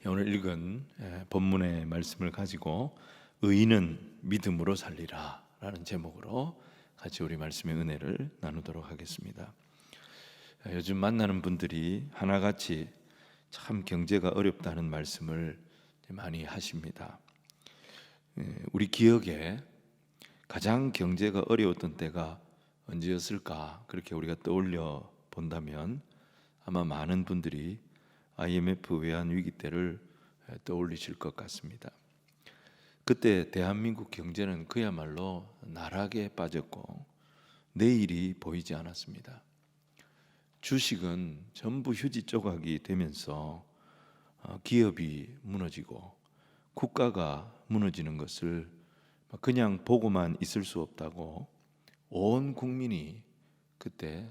오늘 읽은 본문의 말씀을 가지고 의인은 믿음으로 살리라 라는 제목으로 같이 우리 말씀의 은혜를 나누도록 하겠습니다. 요즘 만나는 분들이 하나같이 참 경제가 어렵다는 말씀을 많이 하십니다. 우리 기억에 가장 경제가 어려웠던 때가 언제였을까 그렇게 우리가 떠올려 본다면 아마 많은 분들이 IMF 외환 위기 때를 떠올리실 것 같습니다. 그때 대한민국 경제는 그야말로 나락에 빠졌고 내일이 보이지 않았습니다. 주식은 전부 휴지 조각이 되면서 기업이 무너지고 국가가 무너지는 것을 그냥 보고만 있을 수 없다고 온 국민이 그때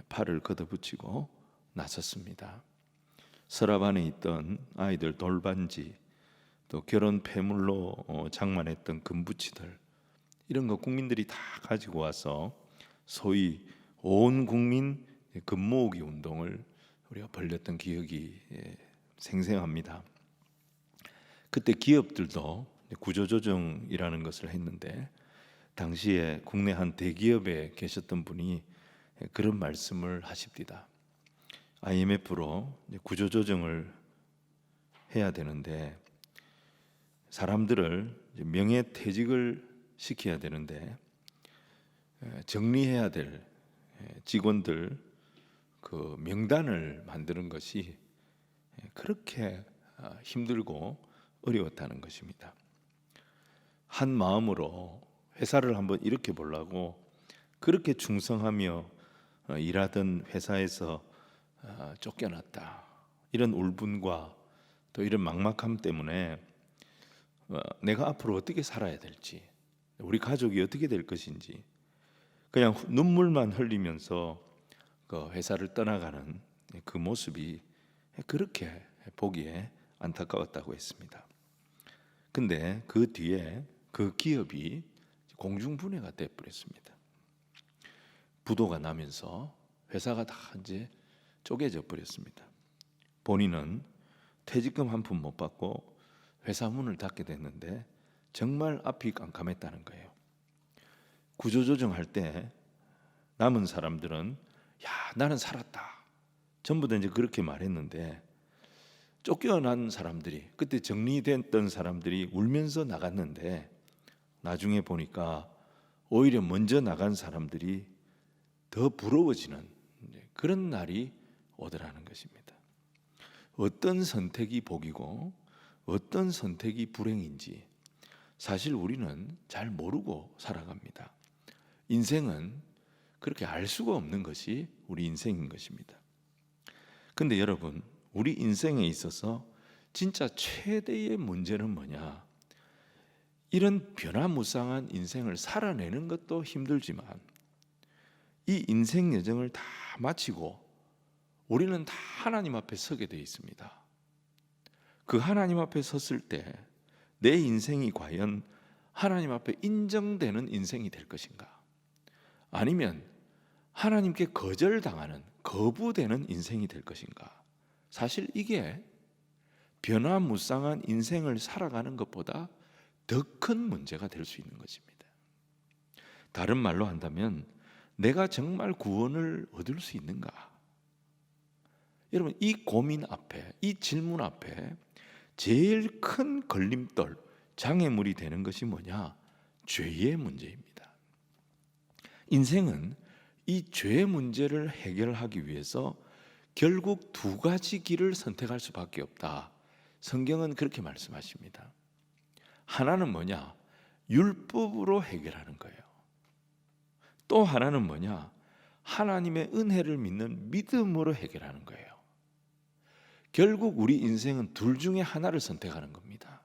팔을 걷어붙이고 나섰습니다. 서랍 안에 있던 아이들 돌반지, 또 결혼 폐물로 장만했던 금붙이들, 이런 거 국민들이 다 가지고 와서 소위 온 국민 금 모으기 운동을 우리가 벌였던 기억이 생생합니다. 그때 기업들도 구조조정이라는 것을 했는데 당시에 국내 한 대기업에 계셨던 분이 그런 말씀을 하십니다. IMF로 구조조정을 해야 되는데 사람들을 명예퇴직을 시켜야 되는데 정리해야 될 직원들 그 명단을 만드는 것이 그렇게 힘들고 어려웠다는 것입니다. 한 마음으로 회사를 한번 일으켜 보려고 그렇게 충성하며 일하던 회사에서 쫓겨났다, 이런 울분과 또 이런 막막함 때문에 내가 앞으로 어떻게 살아야 될지, 우리 가족이 어떻게 될 것인지 그냥 눈물만 흘리면서 그 회사를 떠나가는 그 모습이 그렇게 보기에 안타까웠다고 했습니다. 근데 그 뒤에 그 기업이 공중분해가 돼버렸습니다. 부도가 나면서 회사가 다 이제 쪼개져 버렸습니다. 본인은 퇴직금 한 푼 못 받고 회사 문을 닫게 됐는데 정말 앞이 깜깜했다는 거예요. 구조조정할 때 남은 사람들은 야, 나는 살았다, 전부 다 이제 그렇게 말했는데 쫓겨난 사람들이, 그때 정리됐던 사람들이 울면서 나갔는데 나중에 보니까 오히려 먼저 나간 사람들이 더 부러워지는 그런 날이 오더라는 것입니다. 어떤 선택이 복이고 어떤 선택이 불행인지 사실 우리는 잘 모르고 살아갑니다. 인생은 그렇게 알 수가 없는 것이 우리 인생인 것입니다. 근데 여러분, 우리 인생에 있어서 진짜 최대의 문제는 뭐냐? 이런 변화무쌍한 인생을 살아내는 것도 힘들지만 이 인생 여정을 다 마치고 우리는 다 하나님 앞에 서게 되어 있습니다. 그 하나님 앞에 섰을 때 내 인생이 과연 하나님 앞에 인정되는 인생이 될 것인가? 아니면 하나님께 거절당하는, 거부되는 인생이 될 것인가? 사실 이게 변화무쌍한 인생을 살아가는 것보다 더 큰 문제가 될 수 있는 것입니다. 다른 말로 한다면 내가 정말 구원을 얻을 수 있는가? 여러분, 이 고민 앞에, 이 질문 앞에 제일 큰 걸림돌, 장애물이 되는 것이 뭐냐? 죄의 문제입니다. 인생은 이 죄의 문제를 해결하기 위해서 결국 두 가지 길을 선택할 수밖에 없다. 성경은 그렇게 말씀하십니다. 하나는 뭐냐? 율법으로 해결하는 거예요. 또 하나는 뭐냐? 하나님의 은혜를 믿는 믿음으로 해결하는 거예요. 결국 우리 인생은 둘 중에 하나를 선택하는 겁니다.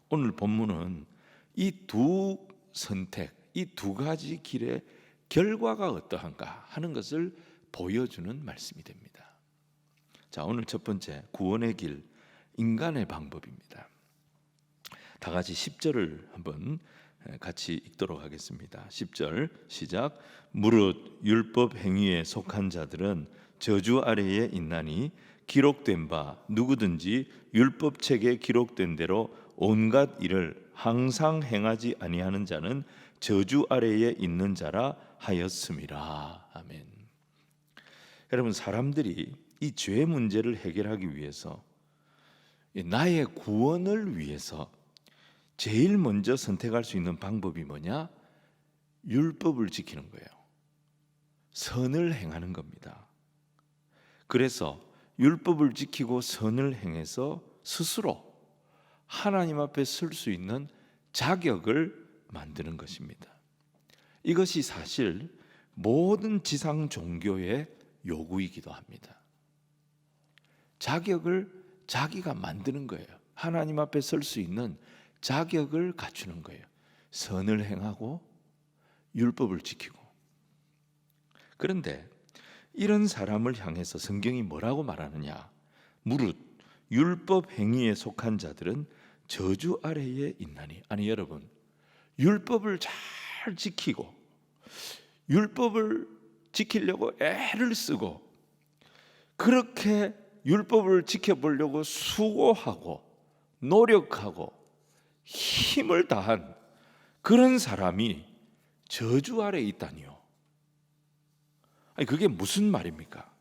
오늘 본문은 이 두 선택, 이 두 가지 길의 결과가 어떠한가 하는 것을 보여주는 말씀이 됩니다. 자, 오늘 첫 번째, 구원의 길, 인간의 방법입니다. 다 같이 10절을 한번 같이 읽도록 하겠습니다. 10절 시작. 무릇 율법 행위에 속한 자들은 저주 아래에 있나니 기록된 바 누구든지 율법책에 기록된 대로 온갖 일을 항상 행하지 아니하는 자는 저주 아래에 있는 자라 하였음이라. 아멘. 여러분, 사람들이 이 죄 문제를 해결하기 위해서, 나의 구원을 위해서 제일 먼저 선택할 수 있는 방법이 뭐냐? 율법을 지키는 거예요. 선을 행하는 겁니다. 그래서 율법을 지키고 선을 행해서 스스로 하나님 앞에 설 수 있는 자격을 만드는 것입니다. 이것이 사실 모든 지상 종교의 요구이기도 합니다. 자격을 자기가 만드는 거예요. 하나님 앞에 설 수 있는 자격을 갖추는 거예요. 선을 행하고 율법을 지키고. 그런데 이런 사람을 향해서 성경이 뭐라고 말하느냐? 무릇 율법 행위에 속한 자들은 저주 아래에 있나니. 아니, 여러분, 율법을 잘 지키고 율법을 지키려고 애를 쓰고 그렇게 율법을 지켜보려고 수고하고 노력하고 힘을 다한 그런 사람이 저주 아래에 있다니요. 아니, 그게 무슨 말입니까?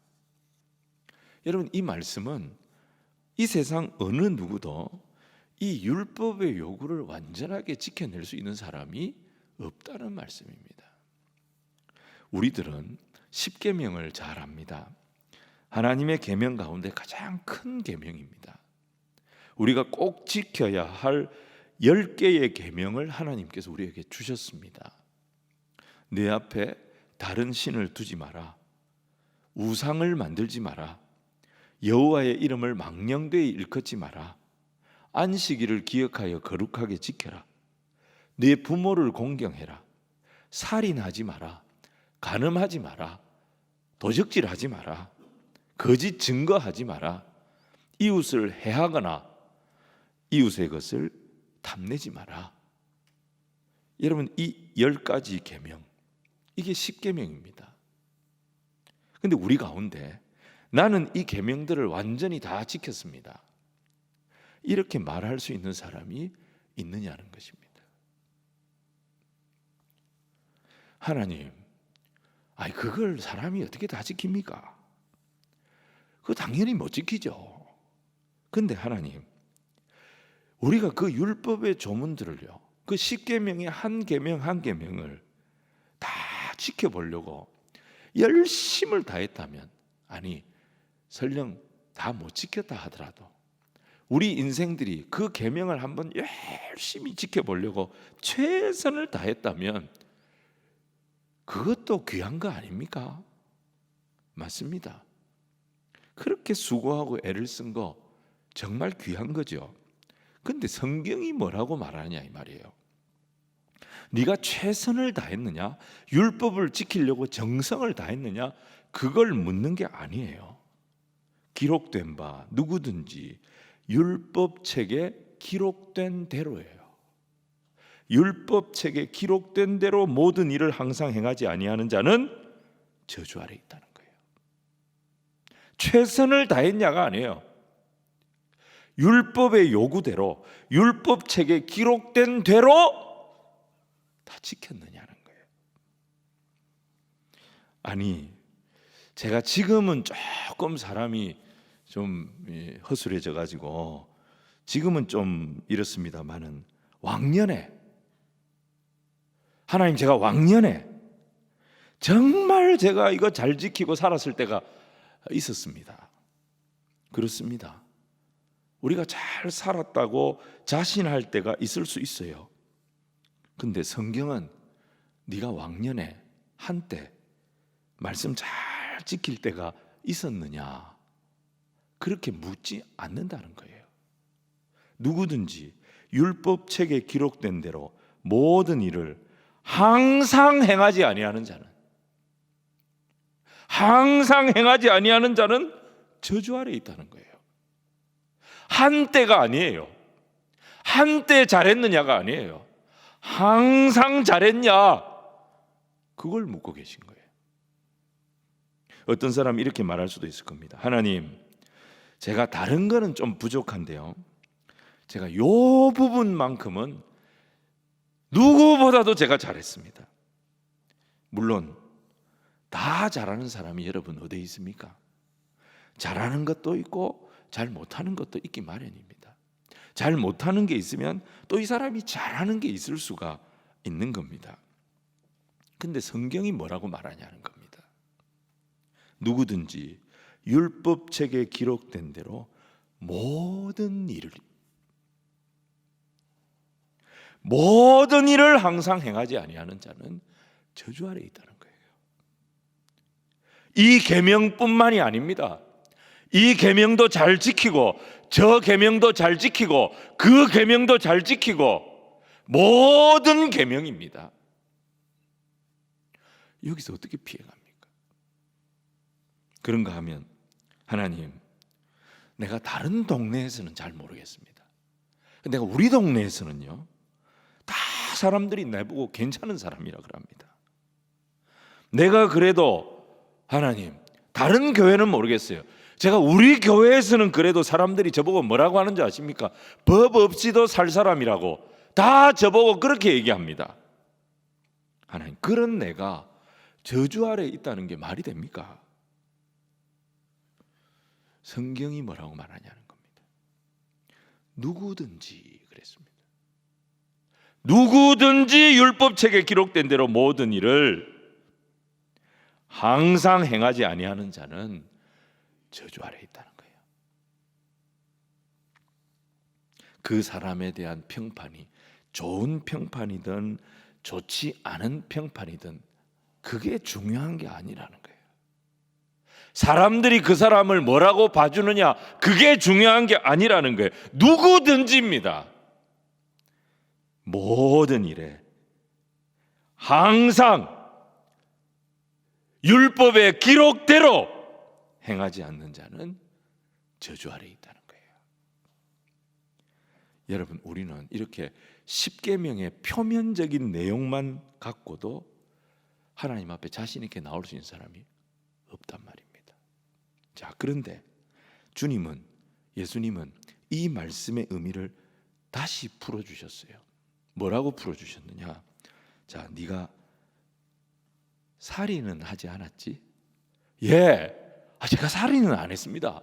여러분, 이 말씀은 이 세상 어느 누구도 이 율법의 요구를 완전하게 지켜낼 수 있는 사람이 없다는 말씀입니다. 우리들은 십계명을 잘 압니다. 하나님의 계명 가운데 가장 큰 계명입니다. 우리가 꼭 지켜야 할 10개의 계명을 하나님께서 우리에게 주셨습니다. 내 앞에 다른 신을 두지 마라. 우상을 만들지 마라. 여호와의 이름을 망령되이 일컫지 마라. 안식일을 기억하여 거룩하게 지켜라. 네 부모를 공경해라. 살인하지 마라. 간음하지 마라. 도적질하지 마라. 거짓 증거하지 마라. 이웃을 해하거나 이웃의 것을 탐내지 마라. 여러분, 이 10가지 계명, 이게 십계명입니다. 근데 우리 가운데 나는 이 계명들을 완전히 다 지켰습니다, 이렇게 말할 수 있는 사람이 있느냐는 것입니다. 하나님, 아니 그걸 사람이 어떻게 다 지킵니까? 그거 당연히 못 지키죠. 근데 하나님, 우리가 그 율법의 조문들을요, 그 십계명의 한 계명 한 계명을 다 지켜보려고 열심을 다했다면, 아니 설령 다 못 지켰다 하더라도 우리 인생들이 그 계명을 한번 열심히 지켜보려고 최선을 다했다면 그것도 귀한 거 아닙니까? 맞습니다. 그렇게 수고하고 애를 쓴 거 정말 귀한 거죠. 근데 성경이 뭐라고 말하냐 이 말이에요. 네가 최선을 다했느냐, 율법을 지키려고 정성을 다했느냐, 그걸 묻는 게 아니에요. 기록된 바 누구든지 율법책에 기록된 대로예요. 율법책에 기록된 대로 모든 일을 항상 행하지 아니하는 자는 저주 아래 있다는 거예요. 최선을 다했냐가 아니에요. 율법의 요구대로, 율법책에 기록된 대로 다 지켰느냐는 거예요. 아니, 제가 지금은 조금 사람이 좀 허술해져 가지고 지금은 좀 이렇습니다만은 왕년에, 하나님 제가 왕년에 정말 제가 이거 잘 지키고 살았을 때가 있었습니다. 그렇습니다. 우리가 잘 살았다고 자신할 때가 있을 수 있어요. 근데 성경은 네가 왕년에 한때 말씀 잘 지킬 때가 있었느냐, 그렇게 묻지 않는다는 거예요. 누구든지 율법책에 기록된 대로 모든 일을 항상 행하지 아니하는 자는, 항상 행하지 아니하는 자는 저주 아래에 있다는 거예요. 한때가 아니에요. 한때 잘했느냐가 아니에요. 항상 잘했냐, 그걸 묻고 계신 거예요. 어떤 사람이 이렇게 말할 수도 있을 겁니다. 하나님, 제가 다른 거는 좀 부족한데요, 제가 요 부분만큼은 누구보다도 제가 잘했습니다. 물론 다 잘하는 사람이 여러분 어디에 있습니까? 잘하는 것도 있고 잘 못하는 것도 있기 마련입니다. 잘 못하는 게 있으면 또 이 사람이 잘하는 게 있을 수가 있는 겁니다. 근데 성경이 뭐라고 말하냐는 겁니다. 누구든지 율법책에 기록된 대로 모든 일을 항상 행하지 아니하는 자는 저주 아래 있다는 거예요. 이 계명뿐만이 아닙니다. 이 계명도 잘 지키고 저 계명도 잘 지키고 그 계명도 잘 지키고 모든 계명입니다. 여기서 어떻게 피해갑니까? 그런가 하면 하나님, 내가 다른 동네에서는 잘 모르겠습니다. 내가 우리 동네에서는요, 다 사람들이 내보고 괜찮은 사람이라 그럽니다. 내가 그래도 하나님, 다른 교회는 모르겠어요. 제가 우리 교회에서는 그래도 사람들이 저보고 뭐라고 하는지 아십니까? 법 없이도 살 사람이라고 다 저보고 그렇게 얘기합니다. 하나님, 그런 내가 저주 아래에 있다는 게 말이 됩니까? 성경이 뭐라고 말하냐는 겁니다. 누구든지 그랬습니다. 누구든지 율법책에 기록된 대로 모든 일을 항상 행하지 아니하는 자는 저주 아래에 있다는 거예요. 그 사람에 대한 평판이 좋은 평판이든 좋지 않은 평판이든 그게 중요한 게 아니라는 거예요. 사람들이 그 사람을 뭐라고 봐주느냐, 그게 중요한 게 아니라는 거예요. 누구든지입니다. 모든 일에 항상 율법의 기록대로 행하지 않는 자는 저주 아래에 있다는 거예요. 여러분, 우리는 이렇게 십계명의 표면적인 내용만 갖고도 하나님 앞에 자신 있게 나올 수 있는 사람이 없단 말입니다. 자, 그런데 예수님은 이 말씀의 의미를 다시 풀어주셨어요. 뭐라고 풀어주셨느냐? 자, 네가 살인은 하지 않았지? 예, 제가 살인은 안 했습니다.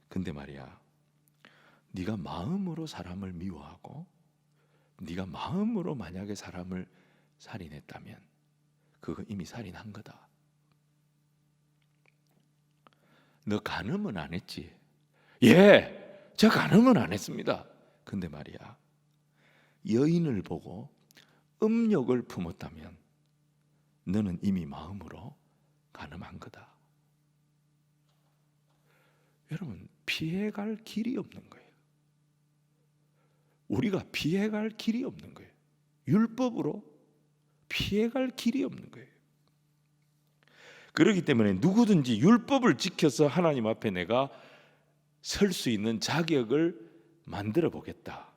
근데 말이야, 네가 마음으로 사람을 미워하고 네가 마음으로 만약에 사람을 살인했다면 그거 이미 살인한 거다. 너 간음은 안 했지? 예, 저 간음은 안 했습니다. 근데 말이야, 여인을 보고 음욕을 품었다면 너는 이미 마음으로 간음한 거다. 여러분, 피해갈 길이 없는 거예요. 우리가 피해갈 길이 없는 거예요. 율법으로 피해갈 길이 없는 거예요. 그렇기 때문에 누구든지 율법을 지켜서 하나님 앞에 내가 설 수 있는 자격을 만들어 보겠다,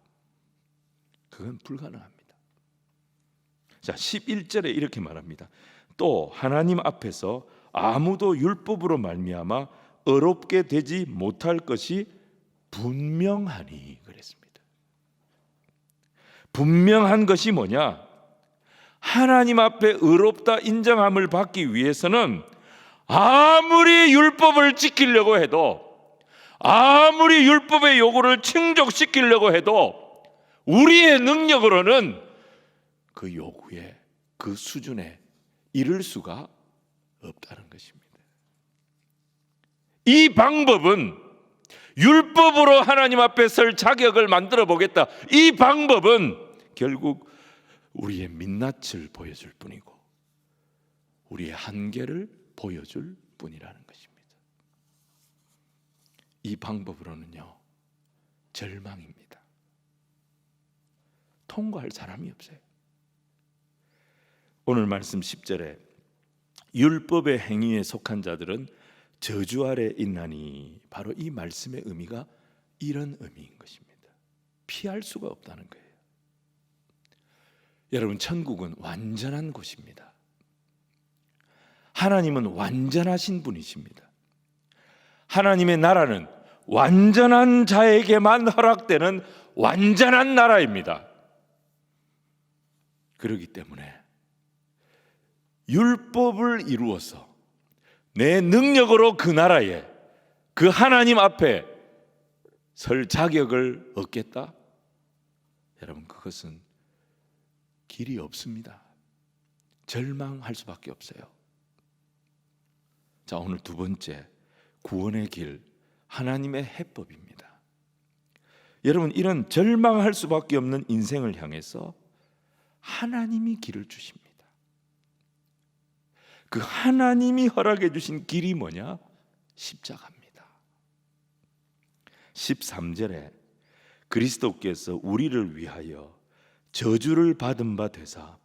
그건 불가능합니다. 자, 11절에 이렇게 말합니다. 또 하나님 앞에서 아무도 율법으로 말미암아 어렵게 되지 못할 것이 분명하니 그랬습니다. 분명한 것이 뭐냐? 하나님 앞에 의롭다 인정함을 받기 위해서는 아무리 율법을 지키려고 해도, 아무리 율법의 요구를 충족시키려고 해도 우리의 능력으로는 그 요구에, 그 수준에 이를 수가 없다는 것입니다. 이 방법은, 율법으로 하나님 앞에 설 자격을 만들어 보겠다, 이 방법은 결국 우리의 민낯을 보여줄 뿐이고 우리의 한계를 보여줄 뿐이라는 것입니다. 이 방법으로는요, 절망입니다. 통과할 사람이 없어요. 오늘 말씀 10절에 율법의 행위에 속한 자들은 저주 아래 있나니, 바로 이 말씀의 의미가 이런 의미인 것입니다. 피할 수가 없다는 거예요. 여러분, 천국은 완전한 곳입니다. 하나님은 완전하신 분이십니다. 하나님의 나라는 완전한 자에게만 허락되는 완전한 나라입니다. 그렇기 때문에 율법을 이루어서 내 능력으로 그 나라에, 그 하나님 앞에 설 자격을 얻겠다? 여러분, 그것은 길이 없습니다. 절망할 수밖에 없어요. 자, 오늘 두 번째, 구원의 길, 하나님의 해법입니다. 여러분, 이런 절망할 수밖에 없는 인생을 향해서 하나님이 길을 주십니다. 그 하나님이 허락해 주신 길이 뭐냐? 십자가입니다. 13절에 그리스도께서 우리를 위하여 저주를 받은 바 되사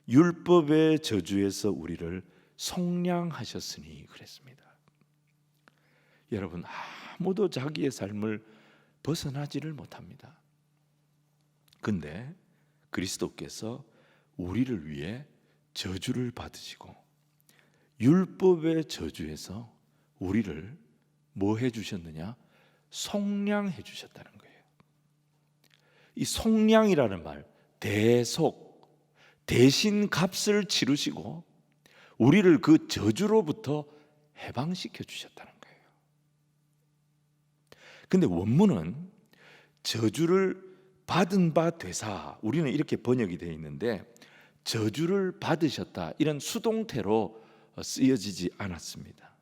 율법의 저주에서 우리를 속량하셨으니 그랬습니다. 여러분, 아무도 자기의 삶을 벗어나지를 못합니다. 근데 그리스도께서 우리를 위해 저주를 받으시고 율법의 저주에서 우리를 뭐 해주셨느냐? 속량해 주셨다는 거예요. 이 속량이라는 말, 대속, 대신 값을 치르시고 우리를 그 저주로부터 해방시켜 주셨다는 거예요. 근데 원문은 저주를 받은 바 되사, 우리는 이렇게 번역이 되어 있는데 저주를 받으셨다, 이런 수동태로 쓰여지지 않았습니다.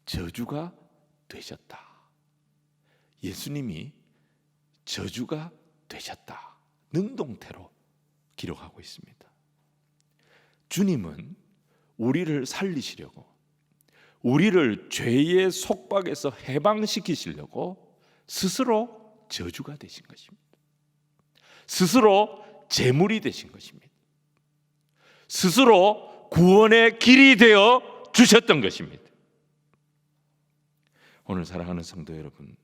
저주가 되셨다. 예수님이 저주가 되셨다, 능동태로 기록하고 있습니다. 주님은 우리를 살리시려고, 우리를 죄의 속박에서 해방시키시려고 스스로 저주가 되신 것입니다. 스스로 제물이 되신 것입니다. 스스로 구원의 길이 되어 주셨던 것입니다. 오늘 사랑하는 성도 여러분,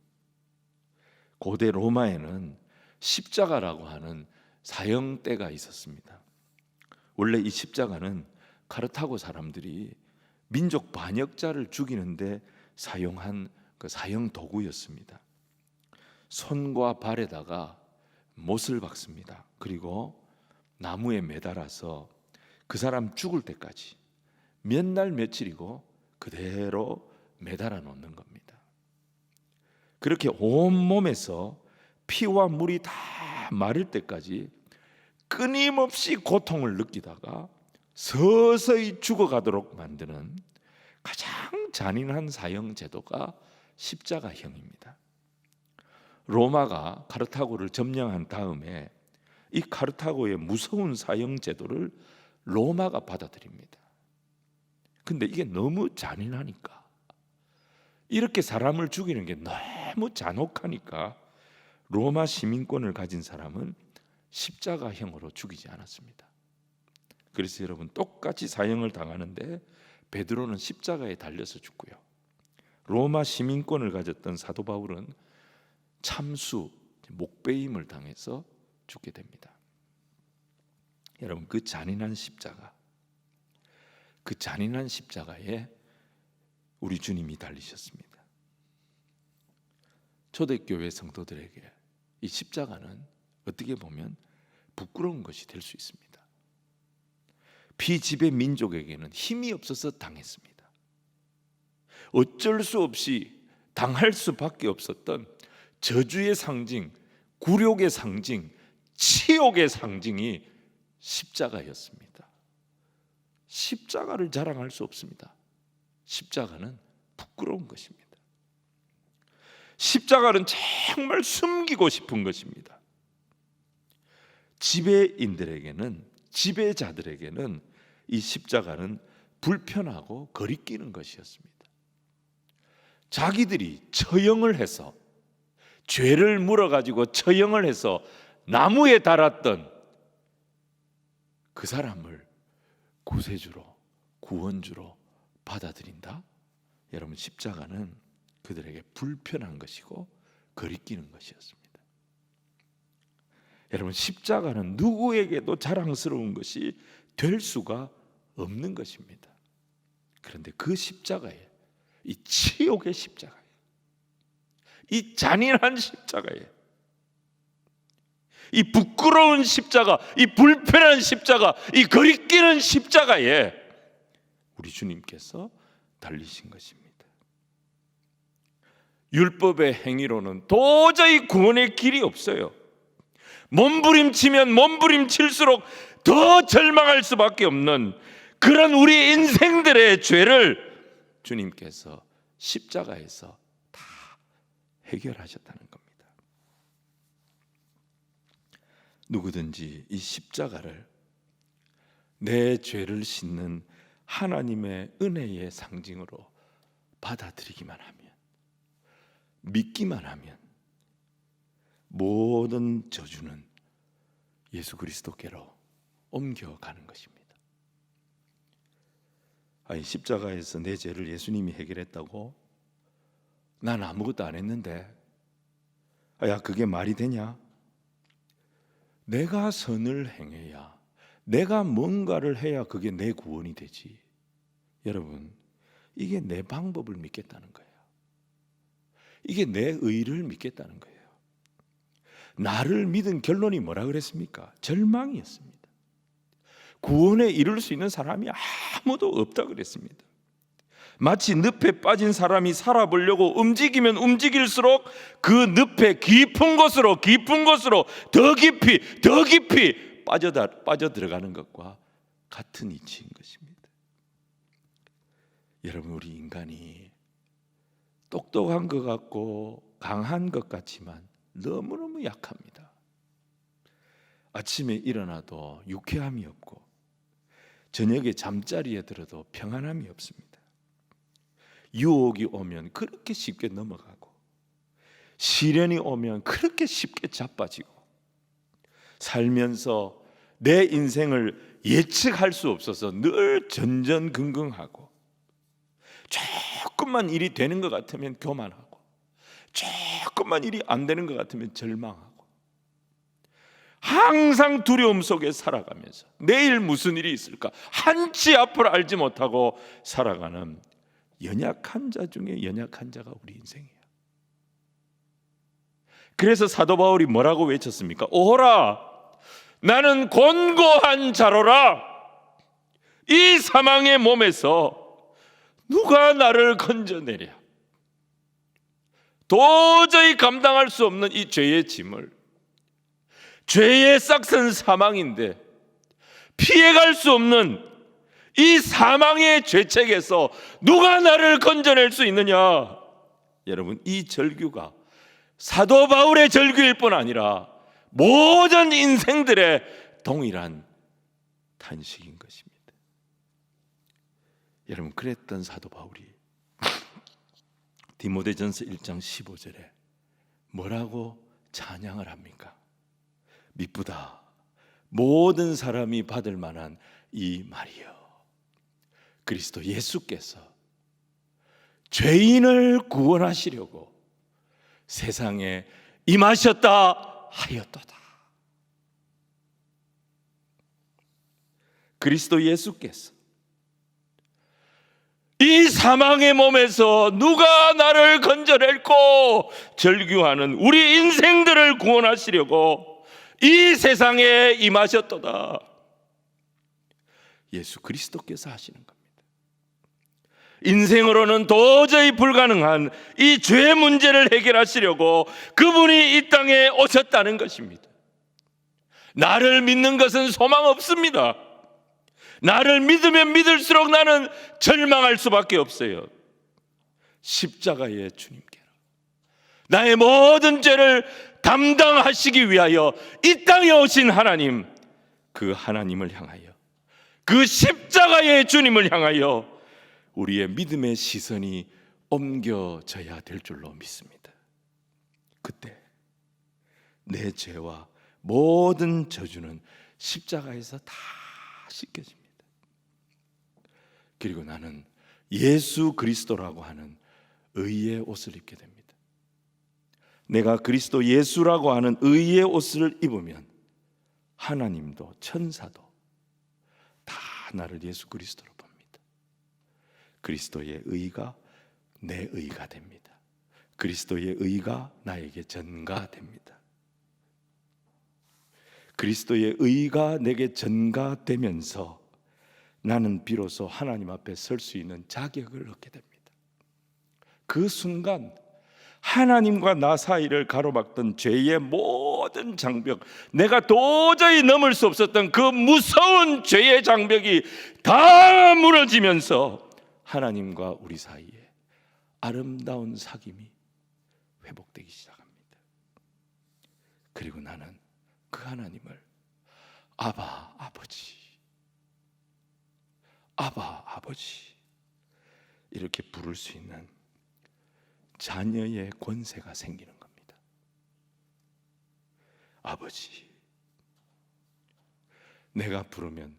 고대 로마에는 십자가라고 하는 사형대가 있었습니다. 원래 이 십자가는 카르타고 사람들이 민족 반역자를 죽이는데 사용한 그 사형 도구였습니다. 손과 발에다가 못을 박습니다. 그리고 나무에 매달아서 그 사람 죽을 때까지 몇 날 며칠이고 그대로 매달아 놓는 겁니다. 그렇게 온몸에서 피와 물이 다 마를 때까지 끊임없이 고통을 느끼다가 서서히 죽어가도록 만드는 가장 잔인한 사형 제도가 십자가형입니다. 로마가 카르타고를 점령한 다음에 이 카르타고의 무서운 사형 제도를 로마가 받아들입니다. 근데 이게 너무 잔인하니까, 이렇게 사람을 죽이는 게 너무 잔혹하니까 로마 시민권을 가진 사람은 십자가형으로 죽이지 않았습니다. 그래서 여러분, 똑같이 사형을 당하는데 베드로는 십자가에 달려서 죽고요, 로마 시민권을 가졌던 사도 바울은 참수, 목베임을 당해서 죽게 됩니다. 여러분, 그 잔인한 십자가, 그 잔인한 십자가에 우리 주님이 달리셨습니다. 초대교회 성도들에게 이 십자가는 어떻게 보면 부끄러운 것이 될 수 있습니다. 피지배 민족에게는 힘이 없어서 당했습니다. 어쩔 수 없이 당할 수밖에 없었던 저주의 상징, 굴욕의 상징, 치욕의 상징이 십자가였습니다. 십자가를 자랑할 수 없습니다. 십자가는 부끄러운 것입니다. 십자가는 정말 숨기고 싶은 것입니다. 지배인들에게는, 지배자들에게는 이 십자가는 불편하고 거리끼는 것이었습니다. 자기들이 처형을 해서, 죄를 물어가지고 처형을 해서 나무에 달았던 그 사람을 구세주로, 구원주로 받아들인다? 여러분, 십자가는 그들에게 불편한 것이고 거리끼는 것이었습니다. 여러분, 십자가는 누구에게도 자랑스러운 것이 될 수가 없는 것입니다. 그런데 그 십자가에 이 치욕의 십자가에, 이 잔인한 십자가에, 이 부끄러운 십자가, 이 불편한 십자가, 이 거리끼는 십자가에 우리 주님께서 달리신 것입니다. 율법의 행위로는 도저히 구원의 길이 없어요. 몸부림치면 몸부림칠수록 더 절망할 수밖에 없는 그런 우리 인생들의 죄를 주님께서 십자가에서 다 해결하셨다는 겁니다. 누구든지 이 십자가를 내 죄를 씻는 하나님의 은혜의 상징으로 받아들이기만 하면, 믿기만 하면 모든 저주는 예수 그리스도께로 옮겨가는 것입니다. 아니, 십자가에서 내 죄를 예수님이 해결했다고? 난 아무것도 안 했는데. 야, 그게 말이 되냐? 내가 선을 행해야, 내가 뭔가를 해야 그게 내 구원이 되지. 여러분, 이게 내 방법을 믿겠다는 거예요. 이게 내 의를 믿겠다는 거예요. 나를 믿은 결론이 뭐라 그랬습니까? 절망이었습니다. 구원에 이룰 수 있는 사람이 아무도 없다 그랬습니다. 마치 늪에 빠진 사람이 살아보려고 움직이면 움직일수록 그 늪에 깊은 곳으로 더 깊이 빠져들어가는 것과 같은 이치인 것입니다. 여러분, 우리 인간이 똑똑한 것 같고 강한 것 같지만 너무너무 약합니다. 아침에 일어나도 유쾌함이 없고 저녁에 잠자리에 들어도 평안함이 없습니다. 유혹이 오면 그렇게 쉽게 넘어가고 시련이 오면 그렇게 쉽게 자빠지고 살면서 내 인생을 예측할 수 없어서 늘 전전긍긍하고 조금만 일이 되는 것 같으면 교만하고 조금만 일이 안 되는 것 같으면 절망하고 항상 두려움 속에 살아가면서 내일 무슨 일이 있을까 한치 앞을 알지 못하고 살아가는 연약한 자 중에 연약한 자가 우리 인생이에요. 그래서 사도 바울이 뭐라고 외쳤습니까? 오호라, 나는 곤고한 자로라. 이 사망의 몸에서 누가 나를 건져내랴. 도저히 감당할 수 없는 이 죄의 짐을, 죄의 싹슨 사망인데 피해갈 수 없는 이 사망의 죄책에서 누가 나를 건져낼 수 있느냐. 여러분, 이 절규가 사도 바울의 절규일 뿐 아니라 모든 인생들의 동일한 탄식인 것입니다. 여러분, 그랬던 사도 바울이 디모데전서 1장 15절에 뭐라고 찬양을 합니까? 미쁘다, 모든 사람이 받을 만한 이 말이요, 그리스도 예수께서 죄인을 구원하시려고 세상에 임하셨다 하였도다. 그리스도 예수께서 이 사망의 몸에서 누가 나를 건져낼꼬 절규하는 우리 인생들을 구원하시려고 이 세상에 임하셨도다. 예수 그리스도께서 하시는 겁니다. 인생으로는 도저히 불가능한 이 죄 문제를 해결하시려고 그분이 이 땅에 오셨다는 것입니다. 나를 믿는 것은 소망 없습니다. 나를 믿으면 믿을수록 나는 절망할 수밖에 없어요. 십자가의 주님께로 나의 모든 죄를 담당하시기 위하여 이 땅에 오신 하나님, 그 하나님을 향하여, 그 십자가의 주님을 향하여 우리의 믿음의 시선이 옮겨져야 될 줄로 믿습니다. 그때 내 죄와 모든 저주는 십자가에서 다 씻겨집니다. 그리고 나는 예수 그리스도라고 하는 의의 옷을 입게 됩니다. 내가 그리스도 예수라고 하는 의의 옷을 입으면 하나님도 천사도 다 나를 예수 그리스도로 봅니다. 그리스도의 의가 내 의가 됩니다. 그리스도의 의가 나에게 전가됩니다. 그리스도의 의가 내게 전가되면서 나는 비로소 하나님 앞에 설 수 있는 자격을 얻게 됩니다. 그 순간 하나님과 나 사이를 가로막던 죄의 모든 장벽, 내가 도저히 넘을 수 없었던 그 무서운 죄의 장벽이 다 무너지면서 하나님과 우리 사이에 아름다운 사귐이 회복되기 시작합니다. 그리고 나는 그 하나님을 아바 아버지, 아바 아버지 이렇게 부를 수 있는 자녀의 권세가 생기는 겁니다. 아버지, 내가 부르면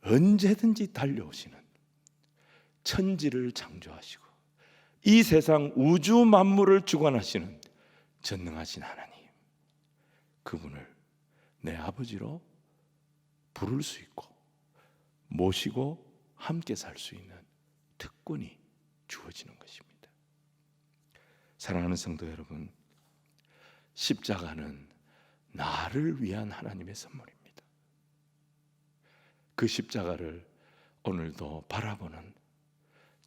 언제든지 달려오시는 천지를 창조하시고 이 세상 우주 만물을 주관하시는 전능하신 하나님, 그분을 내 아버지로 부를 수 있고 모시고 함께 살 수 있는 특권이 주어지는 것입니다. 사랑하는 성도 여러분, 십자가는 나를 위한 하나님의 선물입니다. 그 십자가를 오늘도 바라보는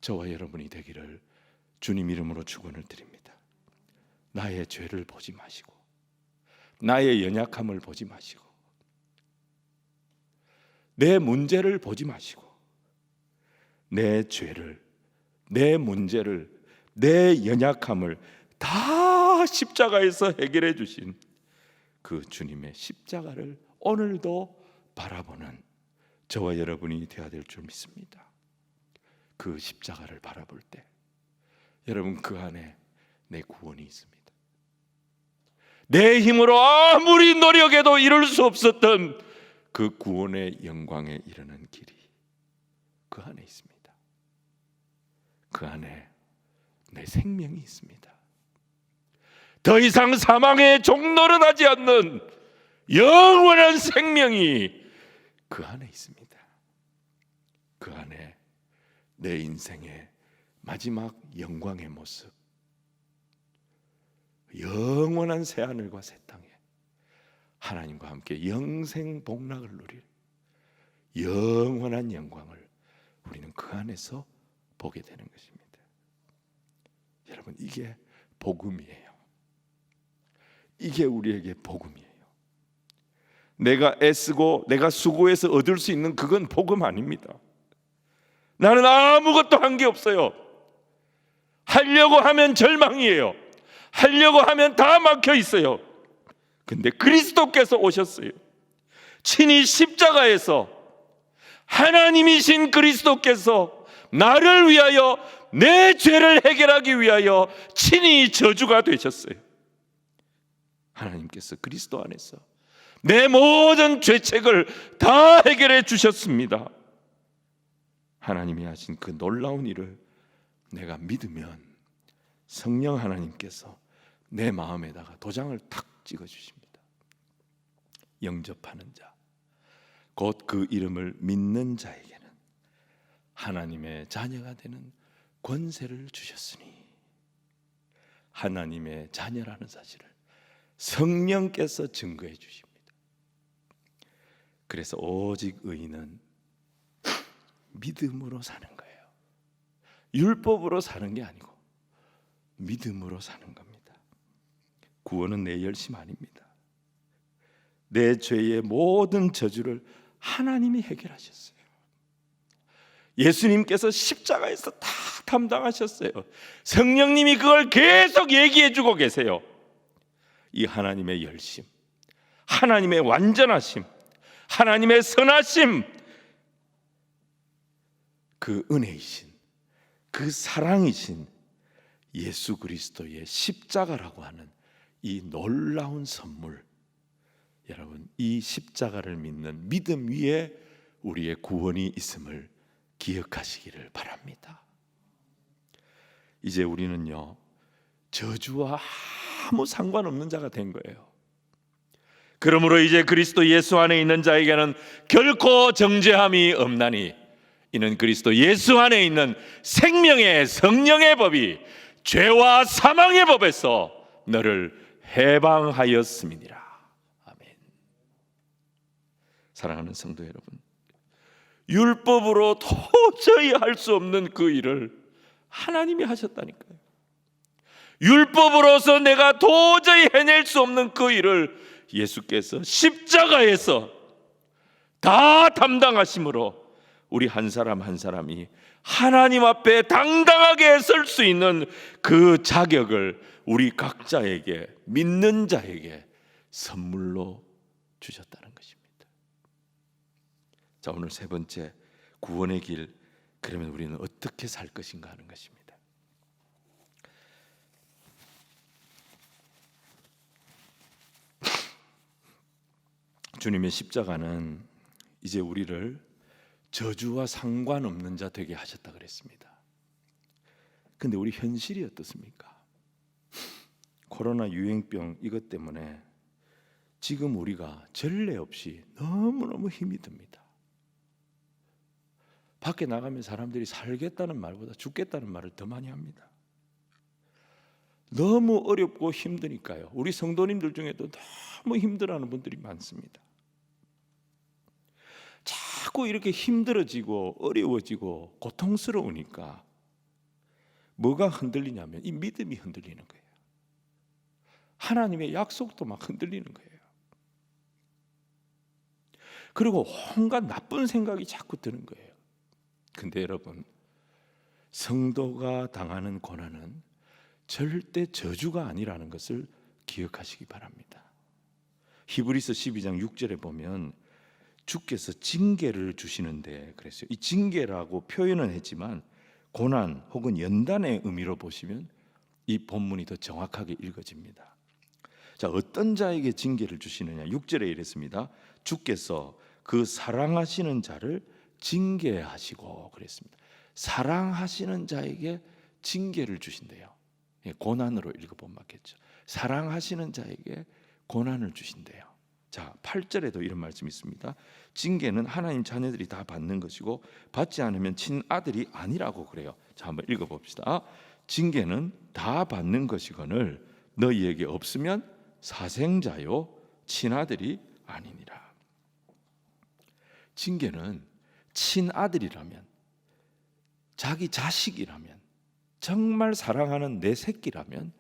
저와 여러분이 되기를 주님 이름으로 축원을 드립니다. 나의 죄를 보지 마시고, 나의 연약함을 보지 마시고, 내 문제를 보지 마시고, 내 죄를, 내 문제를, 내 연약함을 다 십자가에서 해결해 주신 그 주님의 십자가를 오늘도 바라보는 저와 여러분이 되어야 될 줄 믿습니다. 그 십자가를 바라볼 때 여러분, 그 안에 내 구원이 있습니다. 내 힘으로 아무리 노력해도 이룰 수 없었던 그 구원의 영광에 이르는 길이 그 안에 있습니다. 그 안에 내 생명이 있습니다. 더 이상 사망의 종노릇하지 않는 영원한 생명이 그 안에 있습니다. 그 안에 내 인생의 마지막 영광의 모습, 영원한 새하늘과 새 땅에 하나님과 함께 영생 복락을 누릴 영원한 영광을 우리는 그 안에서 보게 되는 것입니다. 여러분, 이게 복음이에요. 이게 우리에게 복음이에요. 내가 애쓰고 내가 수고해서 얻을 수 있는 그건 복음 아닙니다. 나는 아무것도 한 게 없어요. 하려고 하면 절망이에요. 하려고 하면 다 막혀 있어요. 근데 그리스도께서 오셨어요. 친히 십자가에서 하나님이신 그리스도께서 나를 위하여, 내 죄를 해결하기 위하여 친히 저주가 되셨어요. 하나님께서 그리스도 안에서 내 모든 죄책을 다 해결해 주셨습니다. 하나님이 하신 그 놀라운 일을 내가 믿으면 성령 하나님께서 내 마음에다가 도장을 탁 찍어주십니다. 영접하는 자, 곧 그 이름을 믿는 자에게는 하나님의 자녀가 되는 권세를 주셨으니, 하나님의 자녀라는 사실을 성령께서 증거해 주십니다. 그래서 오직 의인은 믿음으로 사는 거예요. 율법으로 사는 게 아니고 믿음으로 사는 겁니다. 구원은 내 열심 아닙니다. 내 죄의 모든 저주를 하나님이 해결하셨어요. 예수님께서 십자가에서 다 담당하셨어요. 성령님이 그걸 계속 얘기해 주고 계세요. 이 하나님의 열심, 하나님의 완전하심, 하나님의 선하심, 그 은혜이신, 그 사랑이신 예수 그리스도의 십자가라고 하는 이 놀라운 선물, 여러분, 이 십자가를 믿는 믿음 위에 우리의 구원이 있음을 기억하시기를 바랍니다. 이제 우리는요, 저주와 아무 상관없는 자가 된 거예요. 그러므로 이제 그리스도 예수 안에 있는 자에게는 결코 정죄함이 없나니, 이는 그리스도 예수 안에 있는 생명의 성령의 법이 죄와 사망의 법에서 너를 해방하였음이니라. 아멘. 사랑하는 성도 여러분, 율법으로 도저히 할 수 없는 그 일을 하나님이 하셨다니까요. 율법으로서 내가 도저히 해낼 수 없는 그 일을 예수께서 십자가에서 다 담당하심으로 우리 한 사람 한 사람이 하나님 앞에 당당하게 설 수 있는 그 자격을 우리 각자에게, 믿는 자에게 선물로 주셨다는 것입니다. 자, 오늘 세 번째, 구원의 길. 그러면 우리는 어떻게 살 것인가 하는 것입니다. 주님의 십자가는 이제 우리를 저주와 상관없는 자 되게 하셨다 그랬습니다. 근데 우리 현실이 어떻습니까? 코로나 유행병 이것 때문에 지금 우리가 전례 없이 너무너무 힘이 듭니다. 밖에 나가면 사람들이 살겠다는 말보다 죽겠다는 말을 더 많이 합니다. 너무 어렵고 힘드니까요. 우리 성도님들 중에도 너무 힘들어하는 분들이 많습니다. 자꾸 이렇게 힘들어지고 어려워지고 고통스러우니까 뭐가 흔들리냐면 이 믿음이 흔들리는 거예요. 하나님의 약속도 막 흔들리는 거예요. 그리고 온갖 나쁜 생각이 자꾸 드는 거예요. 근데 여러분, 성도가 당하는 고난은 절대 저주가 아니라는 것을 기억하시기 바랍니다. 히브리서 12장 6절에 보면 주께서 징계를 주시는데 그랬어요. 이 징계라고 표현은 했지만 고난 혹은 연단의 의미로 보시면 이 본문이 더 정확하게 읽어집니다. 자, 어떤 자에게 징계를 주시느냐? 6절에 이랬습니다. 주께서 그 사랑하시는 자를 징계하시고 그랬습니다. 사랑하시는 자에게 징계를 주신대요. 고난으로 읽어보면 맞겠죠. 사랑하시는 자에게 고난을 주신대요. 자, 8절에도 이런 말씀이 있습니다. 징계는 하나님 자녀들이 다 받는 것이고 받지 않으면 친아들이 아니라고 그래요. 자, 한번 읽어봅시다. 징계는 다 받는 것이거늘 너희에게 없으면 사생자요 친아들이 아니니라. 징계는 친아들이라면, 자기 자식이라면, 정말 사랑하는 내 새끼라면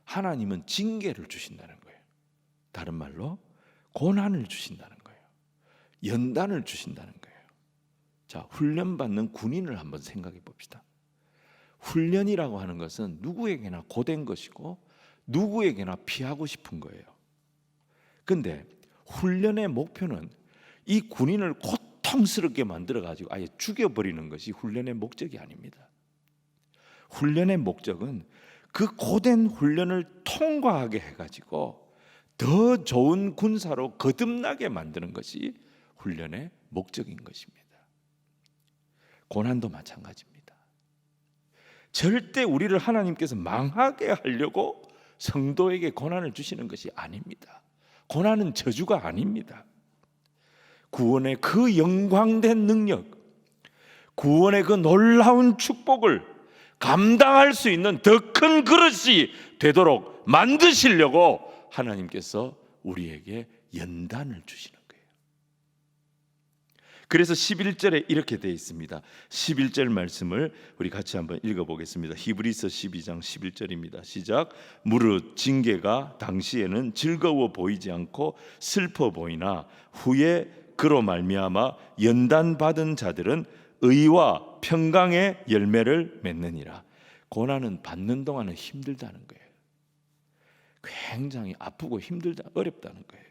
하나님은 징계를 주신다는 거예요. 다른 말로 고난을 주신다는 거예요. 연단을 주신다는 거예요. 자, 훈련받는 군인을 한번 생각해 봅시다. 훈련이라고 하는 것은 누구에게나 고된 것이고 누구에게나 피하고 싶은 거예요. 근데 훈련의 목표는 이 군인을 고통스럽게 만들어가지고 아예 죽여버리는 것이 훈련의 목적이 아닙니다. 훈련의 목적은 그 고된 훈련을 통과하게 해가지고 더 좋은 군사로 거듭나게 만드는 것이 훈련의 목적인 것입니다. 고난도 마찬가지입니다. 절대 우리를 하나님께서 망하게 하려고 성도에게 고난을 주시는 것이 아닙니다. 고난은 저주가 아닙니다. 구원의 그 영광된 능력, 구원의 그 놀라운 축복을 감당할 수 있는 더 큰 그릇이 되도록 만드시려고 하나님께서 우리에게 연단을 주시는 거예요. 그래서 11절에 이렇게 되어 있습니다. 11절 말씀을 우리 같이 한번 읽어보겠습니다. 히브리서 12장 11절입니다. 시작. 무릇 징계가 당시에는 즐거워 보이지 않고 슬퍼 보이나 후에 그로 말미암아 연단받은 자들은 의와 평강의 열매를 맺느니라. 고난은 받는 동안은 힘들다는 거예요. 굉장히 아프고 힘들다, 어렵다는 거예요.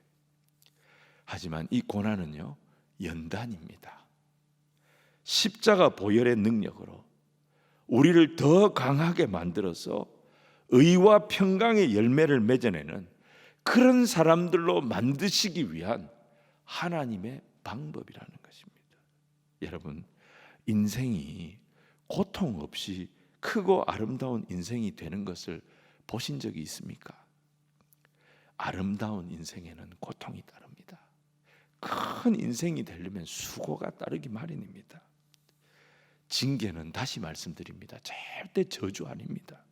하지만 이 고난은요, 연단입니다. 십자가 보혈의 능력으로 우리를 더 강하게 만들어서 의와 평강의 열매를 맺어내는 그런 사람들로 만드시기 위한 하나님의 방법이라는 것입니다. 여러분, 인생이 고통 없이 크고 아름다운 인생이 되는 것을 보신 적이 있습니까? 아름다운 인생에는 고통이 따릅니다. 큰 인생이 되려면 수고가 따르기 마련입니다. 징계는 다시 말씀드립니다, 절대 저주 아닙니다.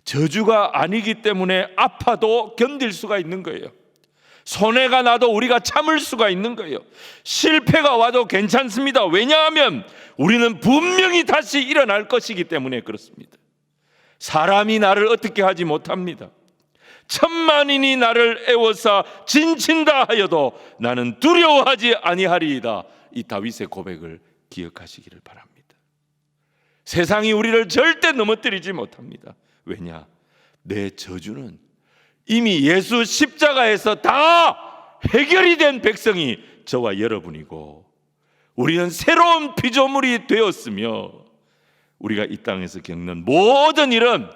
저주가 아니기 때문에 아파도 견딜 수가 있는 거예요. 손해가 나도 우리가 참을 수가 있는 거예요. 실패가 와도 괜찮습니다. 왜냐하면 우리는 분명히 다시 일어날 것이기 때문에 그렇습니다. 사람이 나를 어떻게 하지 못합니다. 천만인이 나를 애워싸 진친다 하여도 나는 두려워하지 아니하리이다. 이 다윗의 고백을 기억하시기를 바랍니다. 세상이 우리를 절대 넘어뜨리지 못합니다. 왜냐? 내 저주는 이미 예수 십자가에서 다 해결이 된 백성이 저와 여러분이고, 우리는 새로운 피조물이 되었으며 우리가 이 땅에서 겪는 모든 일은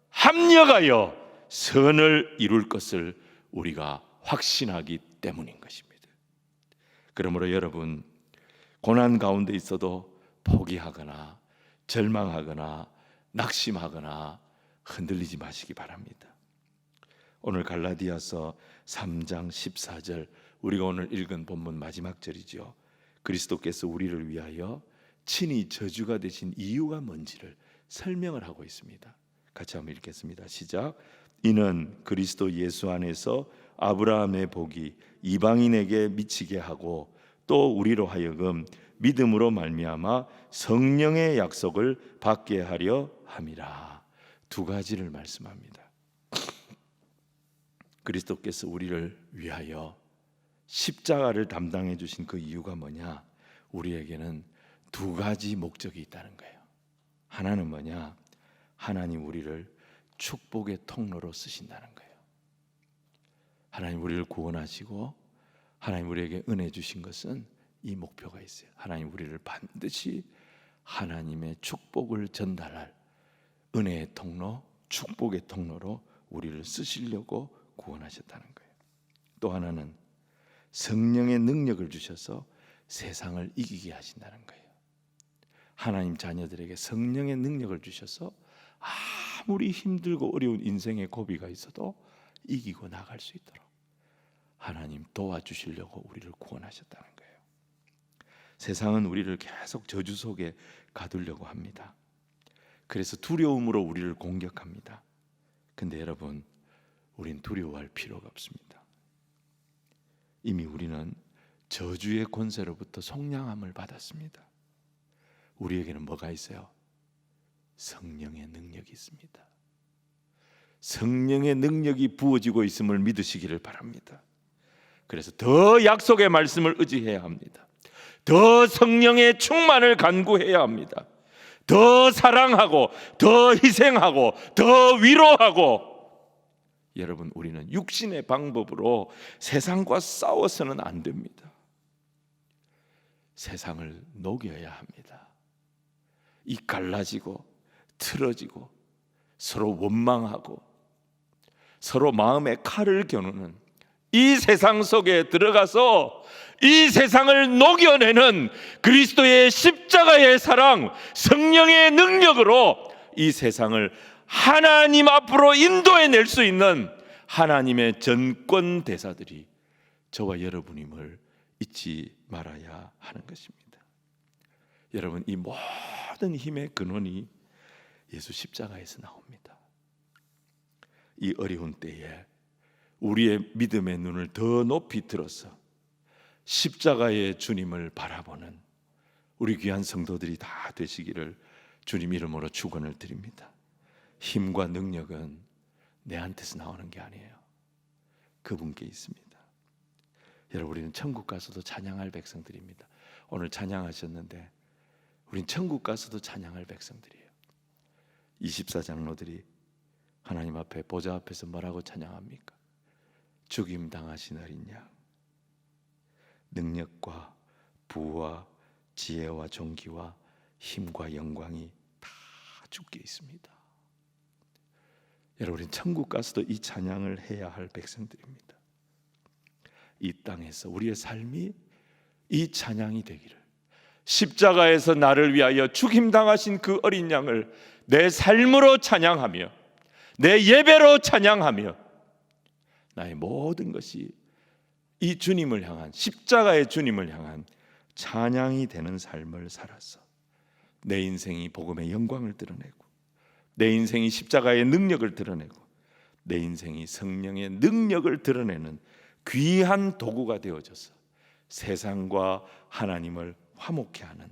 합력하여 선을 이룰 것을 우리가 확신하기 때문인 것입니다. 그러므로 여러분, 고난 가운데 있어도 포기하거나 절망하거나 낙심하거나 흔들리지 마시기 바랍니다. 오늘 갈라디아서 3장 14절, 우리가 오늘 읽은 본문 마지막 절이죠. 그리스도께서 우리를 위하여 친히 저주가 되신 이유가 뭔지를 설명을 하고 있습니다. 같이 한번 읽겠습니다. 시작. 이는 그리스도 예수 안에서 아브라함의 복이 이방인에게 미치게 하고 또 우리로 하여금 믿음으로 말미암아 성령의 약속을 받게 하려 함이라. 두 가지를 말씀합니다. 그리스도께서 우리를 위하여 십자가를 담당해 주신 그 이유가 뭐냐? 우리에게는 두 가지 목적이 있다는 거예요. 하나는 뭐냐? 하나님 우리를 축복의 통로로 쓰신다는 거예요. 하나님 우리를 구원하시고 하나님 우리에게 은혜 주신 것은 이 목표가 있어요. 하나님 우리를 반드시 하나님의 축복을 전달할 은혜의 통로, 축복의 통로로 우리를 쓰시려고 구원하셨다는 거예요. 또 하나는 성령의 능력을 주셔서 세상을 이기게 하신다는 거예요. 하나님 자녀들에게 성령의 능력을 주셔서 아무리 힘들고 어려운 인생의 고비가 있어도 이기고 나갈 수 있도록 하나님 도와주시려고 우리를 구원하셨다는 거예요. 세상은 우리를 계속 저주 속에 가두려고 합니다. 그래서 두려움으로 우리를 공격합니다. 근데 여러분, 우린 두려워할 필요가 없습니다. 이미 우리는 저주의 권세로부터 속량함을 받았습니다. 우리에게는 뭐가 있어요? 성령의 능력이 있습니다. 성령의 능력이 부어지고 있음을 믿으시기를 바랍니다. 그래서 더 약속의 말씀을 의지해야 합니다. 더 성령의 충만을 간구해야 합니다. 더 사랑하고 더 희생하고 더 위로하고. 여러분, 우리는 육신의 방법으로 세상과 싸워서는 안 됩니다. 세상을 녹여야 합니다. 이 갈라지고 틀어지고 서로 원망하고 서로 마음에 칼을 겨누는 이 세상 속에 들어가서 이 세상을 녹여내는 그리스도의 십자가의 사랑, 성령의 능력으로 이 세상을 하나님 앞으로 인도해낼 수 있는 하나님의 전권 대사들이 저와 여러분임을 잊지 말아야 하는 것입니다. 여러분, 이 모든 힘의 근원이 예수 십자가에서 나옵니다. 이 어려운 때에 우리의 믿음의 눈을 더 높이 들어서 십자가의 주님을 바라보는 우리 귀한 성도들이 다 되시기를 주님 이름으로 축원을 드립니다. 힘과 능력은 내한테서 나오는 게 아니에요. 그분께 있습니다. 여러분, 우리는 천국 가서도 찬양할 백성들입니다. 오늘 찬양하셨는데 우린 천국 가서도 찬양할 백성들이에요. 24장로들이 하나님 앞에 보좌 앞에서 뭐라고 찬양합니까? 죽임 당하신 어린 양, 능력과 부와 지혜와 존귀와 힘과 영광이 다 주께 있습니다. 여러분, 우리는 천국 가서도 이 찬양을 해야 할 백성들입니다. 이 땅에서 우리의 삶이 이 찬양이 되기를, 십자가에서 나를 위하여 죽임당하신 그 어린 양을 내 삶으로 찬양하며 내 예배로 찬양하며 나의 모든 것이 이 주님을 향한, 십자가의 주님을 향한 찬양이 되는 삶을 살아서 내 인생이 복음의 영광을 드러내고, 내 인생이 십자가의 능력을 드러내고, 내 인생이 성령의 능력을 드러내는 귀한 도구가 되어져서 세상과 하나님을 화목케 하는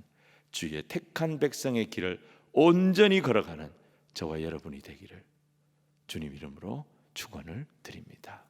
주의 택한 백성의 길을 온전히 걸어가는 저와 여러분이 되기를 주님 이름으로 축원을 드립니다.